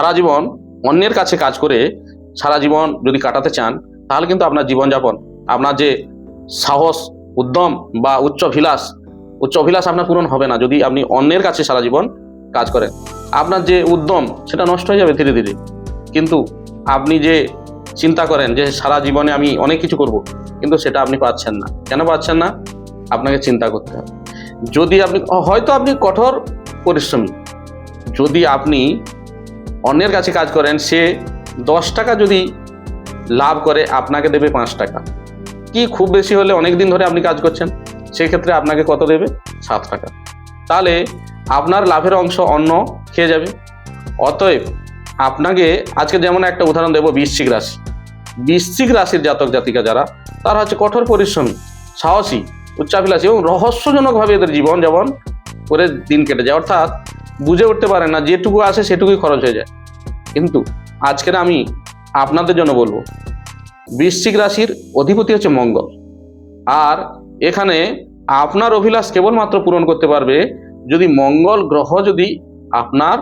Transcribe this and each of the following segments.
সারা জীবন অন্যের কাছে কাজ করে সারা জীবন যদি কাটাতে চান, তাহলে কিন্তু আপনার জীবনযাপন, আপনার যে সাহস, উদ্যম বা উচ্চ অভিলাষ আপনার পূরণ হবে না। যদি আপনি অন্যের কাছে সারা জীবন কাজ করেন, আপনার যে উদ্যম সেটা নষ্ট হয়ে যাবে ধীরে ধীরে। কিন্তু আপনি যে চিন্তা করেন যে সারা জীবনে আমি অনেক কিছু করব, কিন্তু সেটা আপনি পাচ্ছেন না। কেন পাচ্ছেন না? আপনাকে চিন্তা করতে হবে। যদি আপনি হয়তো আপনি কঠোর পরিশ্রমী, যদি আপনি অন্যের কাছে কাজ করেন, সে 10 টাকা যদি লাভ করে আপনাকে দেবে 5 টাকা, কি খুব বেশি হলে অনেক দিন ধরে আপনি কাজ করছেন, সেই ক্ষেত্রে আপনাকে কত দেবে? 7 টাকা। তাহলে আপনার লাভের অংশ অন্য খেয়ে যাবে। অতএব আপনাকে আজকে যেমন একটা উদাহরণ দেব, বৃশ্চিক রাশির জাতক জাতিকা যারা, তারা হচ্ছে কঠোর পরিশ্রমী, সাহসী, উচ্চাভিলাষী এবং রহস্যজনকভাবে এদের জীবন যাপন করে দিন কেটে যায়। অর্থাৎ বুঝে উঠতে পারেন না, যেটুকু আসে সেটুকুই খরচ হয়ে যায়। কিন্তু আজকের আমি আপনাদের জন্য বলবো, বৃশ্চিক রাশির অধিপতি হচ্ছে মঙ্গল, আর এখানে আপনার অভিলাষ কেবলমাত্র পূরণ করতে পারবে যদি মঙ্গল গ্রহ যদি আপনার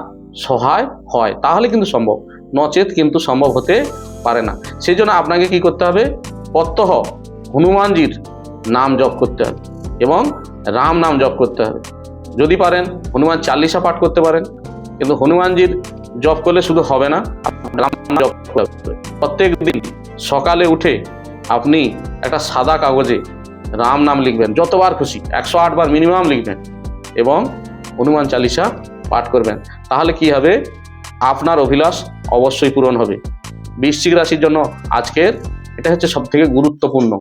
সহায় হয়, তাহলে কিন্তু সম্ভব, নচেত কিন্তু সম্ভব হতে পারে না। সেই জন্য আপনাকে কি করতে হবে? প্রত্যহ হনুমানজির নাম জপ করতে হবে এবং রাম নাম জপ করতে হবে। যদি পারেন হনুমান চালিসা পাঠ করতে পারেন, কিন্তু হনুমানজির জপ করলে শুধু হবে না, রাম নাম জপ করতে হবে। প্রত্যেক দিন সকালে উঠে আপনি একটা সাদা কাগজে রাম নাম লিখবেন, যতবার খুশি 108 বার মিনিমাম লিখবেন এবং হনুমান চালিসা পাঠ করবেন। তাহলে কি হবে? আপনার অভিলাষ অবশ্যই পূরণ হবে। বৃশ্চিক রাশির জন্য আজকের এটা হচ্ছে সবথেকে গুরুত্বপূর্ণ।